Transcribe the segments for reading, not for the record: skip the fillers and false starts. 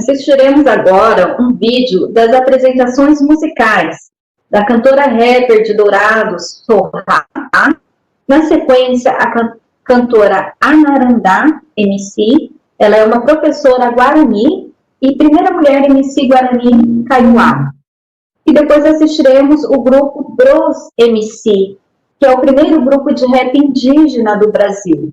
Assistiremos agora um vídeo das apresentações musicais da cantora rapper de Dourados, Sorra. Na sequência, a cantora Anarandá MC, ela é uma professora Guarani e primeira mulher MC Guarani Kaiowá. E depois assistiremos o grupo Bros MC, que é o primeiro grupo de rap indígena do Brasil.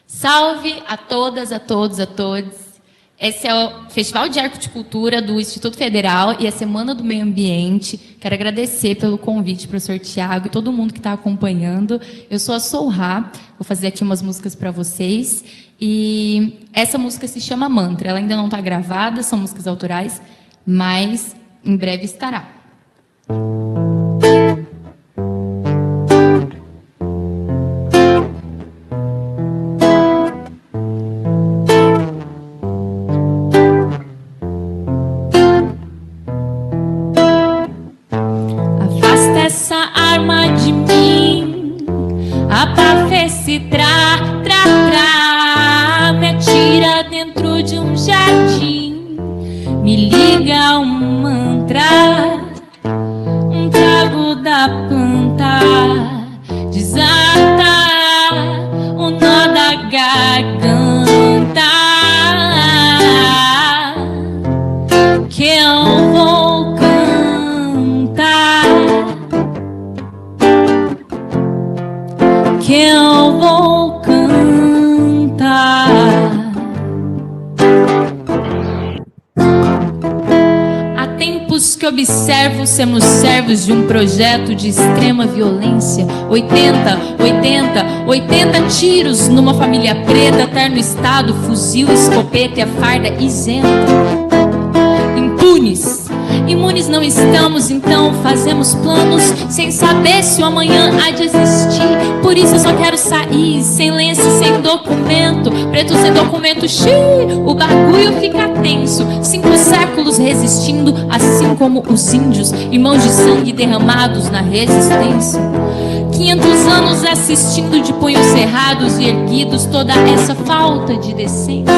Salve a todas, a todos, a todos. Esse é o Festival de Arte e Cultura do Instituto Federal e a Semana do Meio Ambiente. Quero agradecer pelo convite, professor Tiago, e todo mundo que está acompanhando. Eu sou a Sorra, vou fazer aqui umas músicas para vocês. E essa música se chama Mantra. Ela ainda não está gravada, são músicas autorais, mas em breve estará. Me atira dentro de um jardim, me liga um mantra, um trago da planta, desata o nó da garganta, que eu vou cantar, que eu vou cantar. Há tempos que observo sermos servos de um projeto de extrema violência. 80 tiros numa família preta, terno estado, fuzil, escopeta e a farda isenta. Impunes. Imunes não estamos, então fazemos planos sem saber se o amanhã há de existir. Por isso eu só quero sair, sem lenço, sem documento, preto sem documento, xiii, o bagulho fica tenso. 5 séculos resistindo, assim como os índios, irmãos de sangue derramados na resistência. 500 anos assistindo de punhos cerrados e erguidos toda essa falta de decência.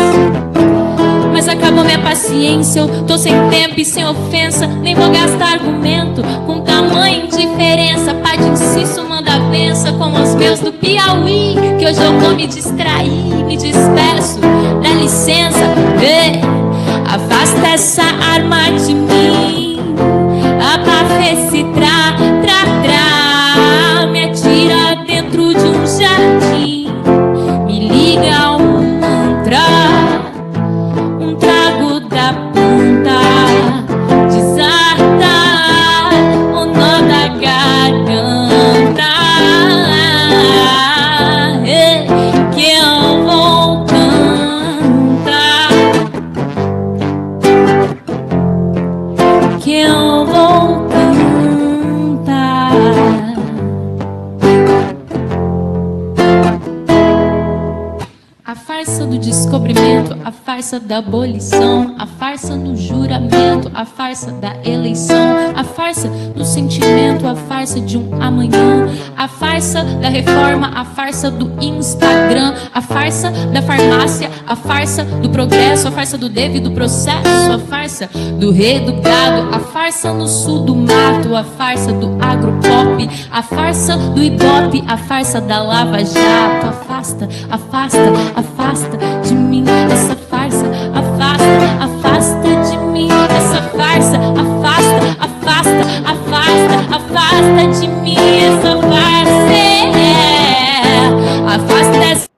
Mas acabou minha paciência, eu tô sem tempo e sem ofensa, nem vou gastar argumento com tamanha indiferença. Pá de inciso manda benção como os meus do Piauí, que hoje eu vou me distrair, me despeço, dá licença, afasta essa arma de mim, abafa esse tra, me atira dentro de um jardim, me liga um mantra, da planta, desata o nó da garganta, que eu vou cantar, que eu vou cantar. A farsa do descobrimento, a farsa da abolição, a farsa no juramento, a farsa da eleição, a farsa do sentimento, a farsa de um amanhã, a farsa da reforma, a farsa do Instagram, a farsa da farmácia, a farsa do progresso, a farsa do devido processo, a farsa do reeducado, a farsa no sul do mato, a farsa do agropop, a farsa do ibope, a farsa da lava jato. Afasta, afasta, afasta de mim essa farsa, afasta, afasta de mim essa farsa, afasta, afasta, afasta, afasta de mim essa farsa, afasta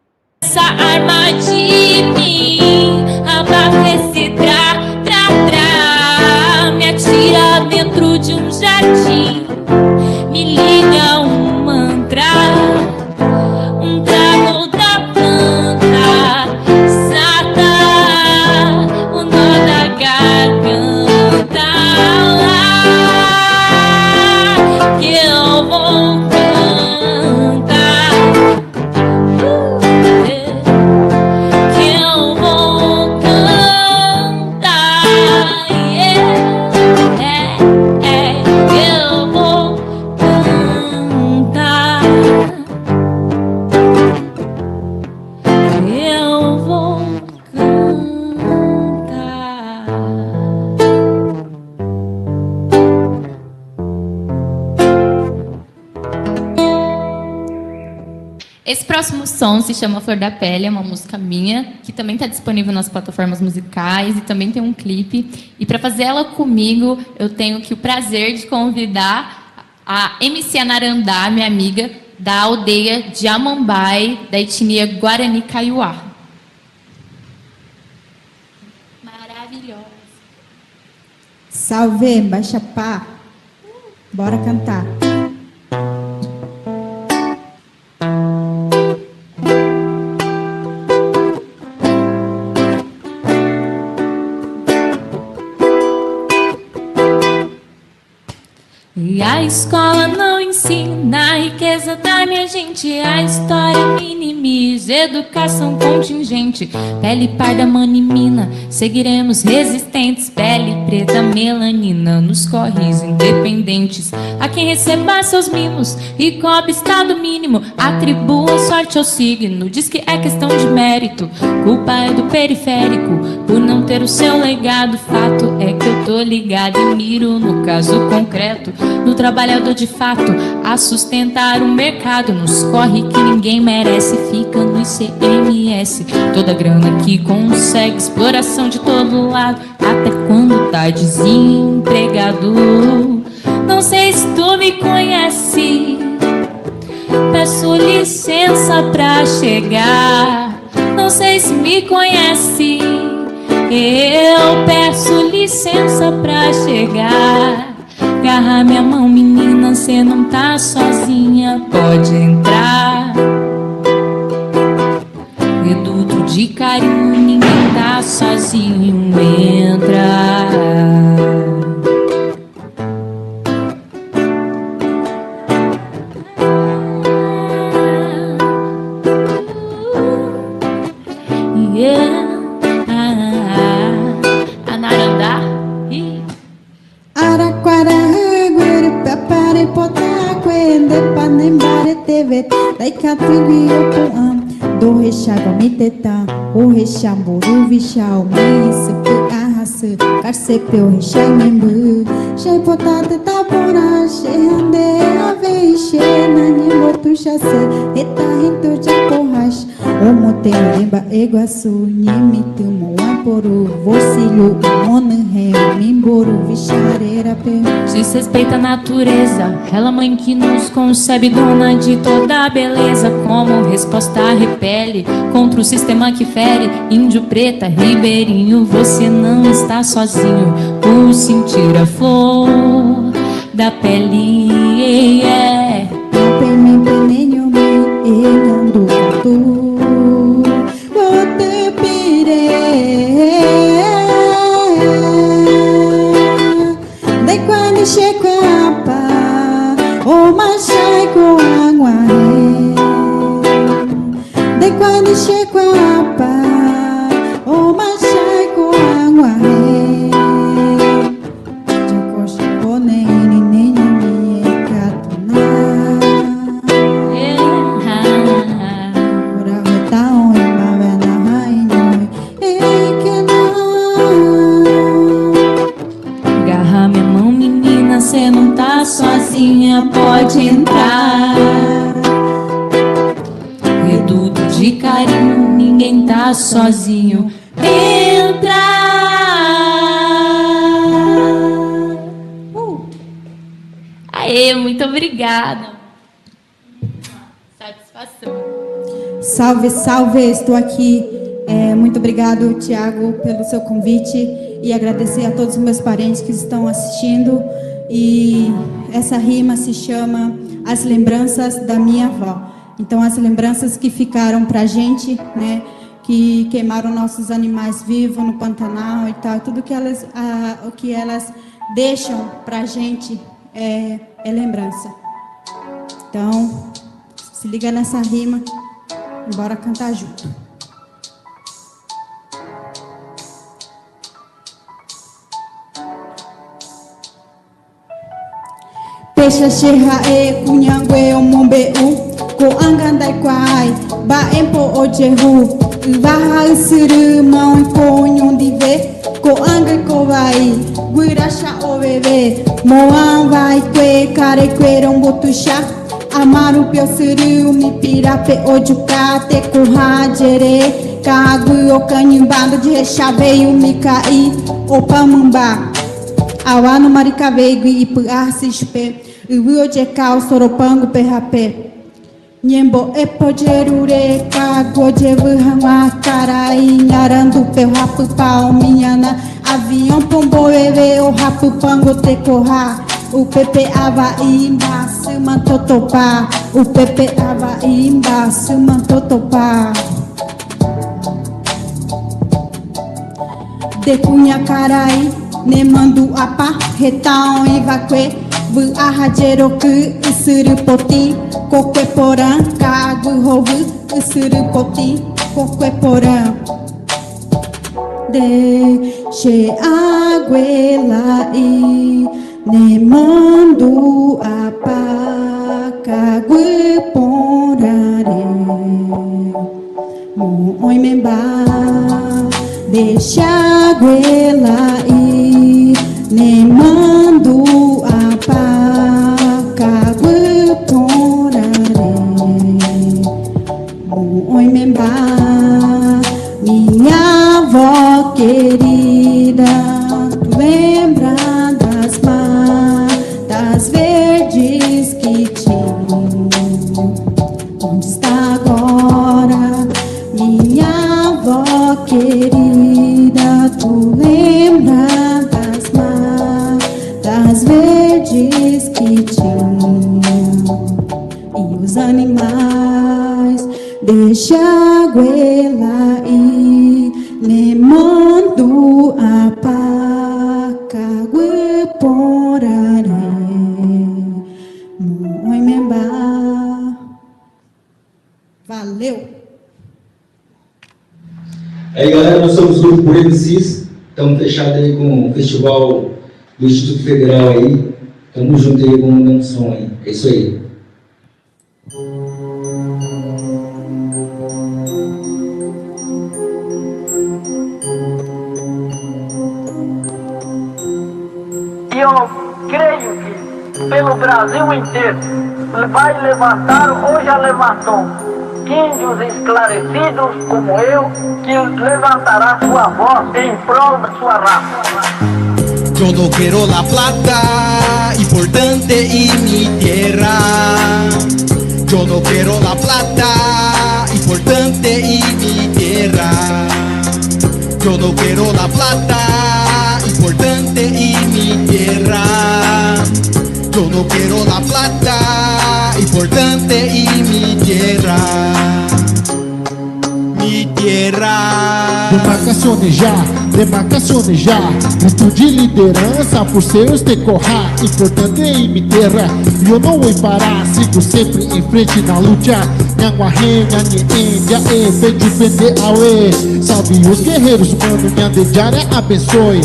essa arma de mim, abafa esse me atira dentro de um jardim, me liga um mantra, um trago da planta, sata o nó da garganta, que eu vou cantar, Esse próximo som se chama Flor da Pele, é uma música minha, que também está disponível nas plataformas musicais e também tem um clipe. E para fazer ela comigo, eu tenho o prazer de convidar a MC Anarandá, minha amiga, da aldeia de Amambai, da etnia Guarani Kaiowá. Maravilhosa. Salve, Baixapá. Bora cantar. E a escola não ensina a riqueza da minha gente, a história minimiza, educação contingente. Pele parda, manimina, seguiremos resistentes. Pele preta, melanina, nos corres independentes. A quem receba seus mimos e cobre estado mínimo, atribua sorte ao signo, diz que é questão de mérito. Culpa é do periférico por não ter o seu legado. Fato é que eu tô ligado e miro no caso concreto, no trabalhador de fato a sustentar o mercado. Nos corre que ninguém merece, fica no ICMS. Toda grana que consegue, exploração de todo lado, até quando tá desempregado. Não sei se tu me conhece, peço licença pra chegar. Não sei se me conhece, eu peço licença pra chegar. Agarra minha mão, menina, cê não tá sozinha, pode entrar. Reduto de carinho, ninguém tá sozinho, entra. Anarandá. Do rechago me tetan, o rechamburu vichal, me sepe arrasa, carcepe o rechai membu, chei potata tapora, chei ande a veixe, nani botu chasse, eta rento japorras, o motel lemba eguaçu, nimite moaporu, vocilho, monanhe, mimboru, vichareira pe. Desrespeita a natureza, ela mãe que nos concebe, dona de toda a beleza. Como resposta repele contra o sistema que fere. Índio, preta, ribeirinho, você não está sozinho. Por sentir a flor da pele, é. Peme penenho me enando tu, bote pire. De quando chegava o machai com água. De quando chegava o machai com água. De coxa bonene nem me catuna. Ora retão e mavena rainho e que não. Agarra minha mão, menina, cê não tá sozinha, pode entrar. Reduto de carinho, ninguém tá sozinho, entra. Aê, muito obrigada. Satisfação. Salve, salve, estou aqui. Muito obrigado, Tiago, pelo seu convite e agradecer a todos os meus parentes que estão assistindo. E essa rima se chama As Lembranças da Minha Avó. Então, as lembranças que ficaram pra gente, né, que queimaram nossos animais vivos no Pantanal e tal, tudo que o que elas deixam pra gente é lembrança. Então, se liga nessa rima e bora cantar junto. Peixe xerra e cunhangue o mombeu ko angandai kwai ba empo ojehu baha suru mau ponyon dive ko angai ko vai guirasha o bebê moan vai kwe kare kwe rombotusha Amaru piosuru mi pirape ojuka te kurrajere Kagu o canimbado de rechaveio me caí o pamambá Awa no maricaveigo e puarcispe Uo de cal soropango perrapé Nhembo e pojerure Kago de vuhama carai Nharandu peu rapu palminhana Avião pombo eve o rapu pango te corra O pepe avaí embaço mantotopá O pepe avaí embaço mantotopá De cunha carai Nemando apa retão e vaque Bu arrajeroku usurupoti Coque porã Cago rovu usurupoti Coque porã Deixe aguela e Nemando apa Cago porare Moi memba Deixa aguela e Nemando apa Cago porare Moi memba Minha avó querida Tu lembra das matas verdes que tinha Onde está agora Minha avó querida Tu lembra das matas verdes que tinha E os animais Deixa aguela e Nemando apa Cago porare Moi memba Valeu! Aí galera, nós somos o Grupo MCs, estamos fechados aí com o festival do Instituto Federal aí, estamos juntos aí com um som aí, é isso aí. E eu creio que pelo Brasil inteiro vai levantar ou já levantou índios esclarecidos como eu, que levantará sua voz em prol da sua raça. Yo no quiero la plata, importante y mi tierra. Yo no quiero la plata, importante y mi tierra. Yo no quiero la plata, importante y mi tierra. Yo no quiero la plata, importante y mi tierra. Mi tierra. Demarcações já, grito de liderança por seus decorrar, importante em minha terra, e eu não vou parar, sigo sempre em frente na luta, nhanguarre, nhanguendia, vem de vender aue, salve os guerreiros, mano, nhandejária abençoe,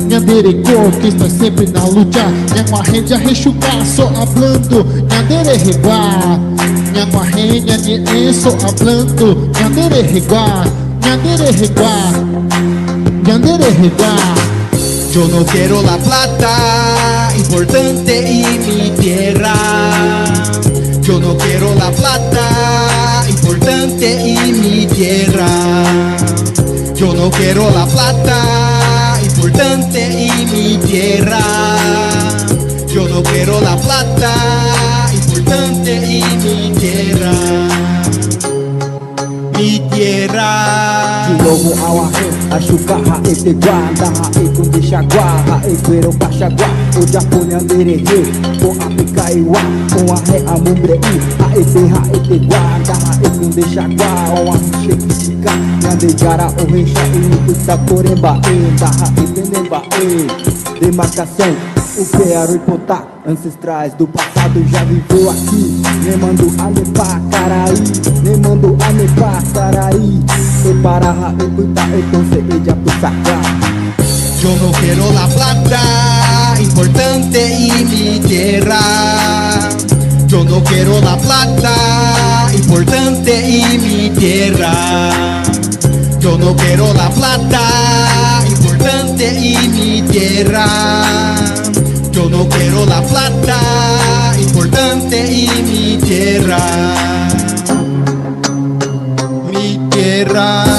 nhanderecô, que está sempre na luta, nhanguarre, já rechucar, só hablando, nhandere reguá, nhanguarre, nhangue, só hablando, nhandere reguá, nhandere reguá. Yo no quiero la plata, importante y mi tierra. Yo no quiero la plata, importante y mi tierra. Yo no quiero la plata, importante y mi tierra. Yo no quiero la plata, importante y mi tierra. Mi tierra. Logo awahe, ashukaha etegua, daha ekunde shagua, ha equero pachagua, o japone anderehe, o apicaiwa, o ahe amumbrei, ha etegua, daha ekunde shagua, o ahichekishika, nhandejara o reixa e itacoremba, daha epenemba, demarcação. O quero hipotar, ancestrais do passado já viveu aqui. Nemando a nepá, caraí, nemando a nepá, caraí. E paraha, e cuita, e conce, e já pusacá. Yo no quiero la plata, importante y mi tierra. Yo no quiero la plata, importante y mi tierra. Yo no quiero la plata, importante y mi tierra. Yo no quiero la plata, importante y mi tierra. Mi tierra.